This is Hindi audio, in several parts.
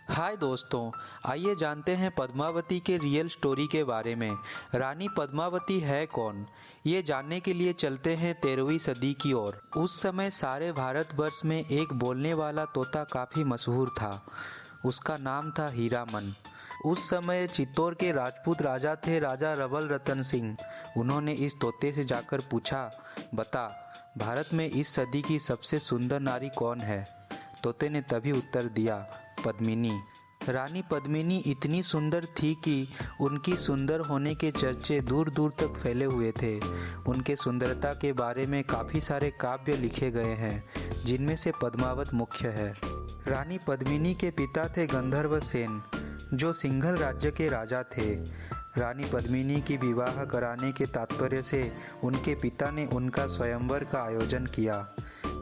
हाय दोस्तों, आइए जानते हैं पद्मावती के रियल स्टोरी के बारे में। रानी पद्मावती है कौन, ये जानने के लिए चलते हैं 13वीं सदी की ओर। उस समय सारे भारतवर्ष में एक बोलने वाला तोता काफ़ी मशहूर था। उसका नाम था हीरामन। उस समय चित्तौड़ के राजपूत राजा थे राजा रवल रतन सिंह। उन्होंने इस तोते से जाकर पूछा, बता भारत में इस सदी की सबसे सुंदर नारी कौन है। तोते ने तभी उत्तर दिया, पद्मिनी। रानी पद्मिनी इतनी सुंदर थी कि उनकी सुंदर होने के चर्चे दूर दूर तक फैले हुए थे। उनके सुंदरता के बारे में काफ़ी सारे काव्य लिखे गए हैं, जिनमें से पद्मावत मुख्य है। रानी पद्मिनी के पिता थे गंधर्व सेन, जो सिंघल राज्य के राजा थे। रानी पद्मिनी की विवाह कराने के तात्पर्य से उनके पिता ने उनका स्वयंवर का आयोजन किया,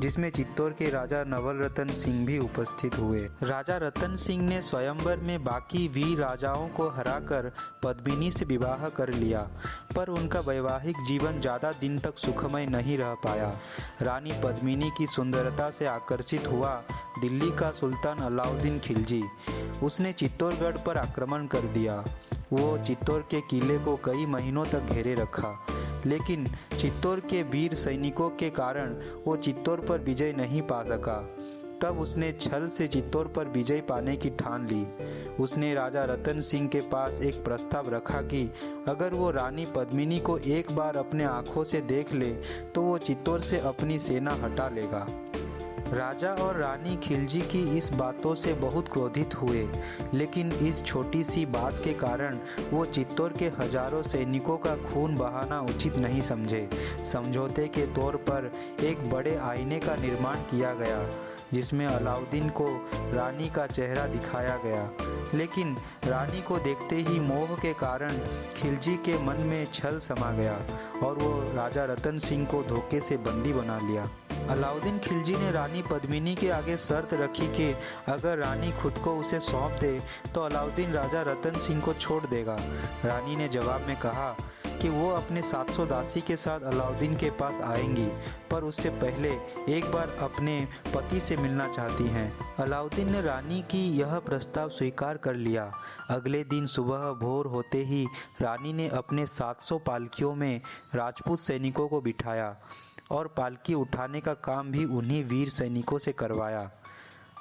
जिसमें चित्तौड़ के राजा नवल रतन सिंह भी उपस्थित हुए। राजा रतन सिंह ने स्वयंवर में बाकी वीर राजाओं को हराकर पद्मिनी से विवाह कर लिया, पर उनका वैवाहिक जीवन ज़्यादा दिन तक सुखमय नहीं रह पाया। रानी पद्मिनी की सुंदरता से आकर्षित हुआ दिल्ली का सुल्तान अलाउद्दीन खिलजी। उसने चित्तौड़गढ़ पर आक्रमण कर दिया। वो चित्तौड़ के किले को कई महीनों तक घेरे रखा, लेकिन चित्तौड़ के वीर सैनिकों के कारण वो चित्तौड़ पर विजय नहीं पा सका। तब उसने छल से चित्तौड़ पर विजय पाने की ठान ली। उसने राजा रतन सिंह के पास एक प्रस्ताव रखा कि अगर वो रानी पद्मिनी को एक बार अपने आँखों से देख ले तो वो चित्तौड़ से अपनी सेना हटा लेगा। राजा और रानी खिलजी की इस बातों से बहुत क्रोधित हुए, लेकिन इस छोटी सी बात के कारण वो चित्तौड़ के हजारों सैनिकों का खून बहाना उचित नहीं समझे। समझौते के तौर पर एक बड़े आईने का निर्माण किया गया, जिसमें अलाउद्दीन को रानी का चेहरा दिखाया गया। लेकिन रानी को देखते ही मोह के कारण खिलजी के मन में छल समा गया और वो राजा रतन सिंह को धोखे से बंदी बना लिया। अलाउद्दीन खिलजी ने रानी पद्मिनी के आगे शर्त रखी कि अगर रानी खुद को उसे सौंप दे तो अलाउद्दीन राजा रतन सिंह को छोड़ देगा। रानी ने जवाब में कहा कि वो अपने 700 दासी के साथ अलाउद्दीन के पास आएंगी, पर उससे पहले एक बार अपने पति से मिलना चाहती हैं। अलाउद्दीन ने रानी की यह प्रस्ताव स्वीकार कर लिया। अगले दिन सुबह भोर होते ही रानी ने अपने 700 पालकियों में राजपूत सैनिकों को बिठाया और पालकी उठाने का काम भी उन्हीं वीर सैनिकों से करवाया।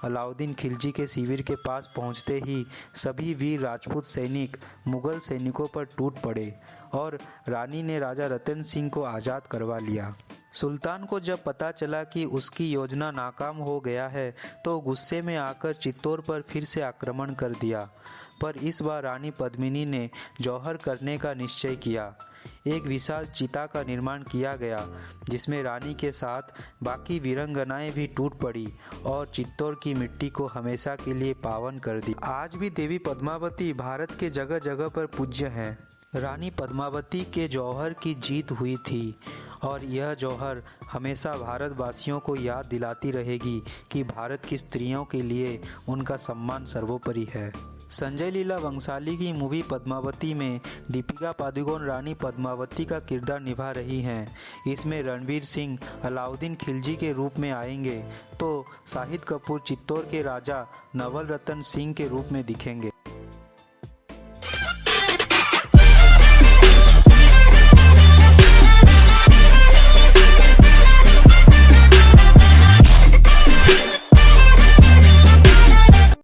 अलाउद्दीन खिलजी के शिविर के पास पहुंचते ही सभी वीर राजपूत सैनिक मुगल सैनिकों पर टूट पड़े और रानी ने राजा रतन सिंह को आज़ाद करवा लिया। सुल्तान को जब पता चला कि उसकी योजना नाकाम हो गया है तो गुस्से में आकर चित्तौड़ पर फिर से आक्रमण कर दिया, पर इस बार रानी पद्मिनी ने जौहर करने का निश्चय किया। एक विशाल चिता का निर्माण किया गया, जिसमें रानी के साथ बाकी वीरंगनाएं भी टूट पड़ी और चित्तौड़ की मिट्टी को हमेशा के लिए पावन कर दी। आज भी देवी पद्मावती भारत के जगह जगह पर पूज्य हैं। रानी पद्मावती के जौहर की जीत हुई थी और यह जौहर हमेशा भारतवासियों को याद दिलाती रहेगी कि भारत की स्त्रियों के लिए उनका सम्मान सर्वोपरि है। संजय लीला वंशाली की मूवी पद्मावती में दीपिका पादुकोण रानी पद्मावती का किरदार निभा रही हैं। इसमें रणवीर सिंह अलाउद्दीन खिलजी के रूप में आएंगे तो शाहिद कपूर चित्तौड़ के राजा नवल रतन सिंह के रूप में दिखेंगे।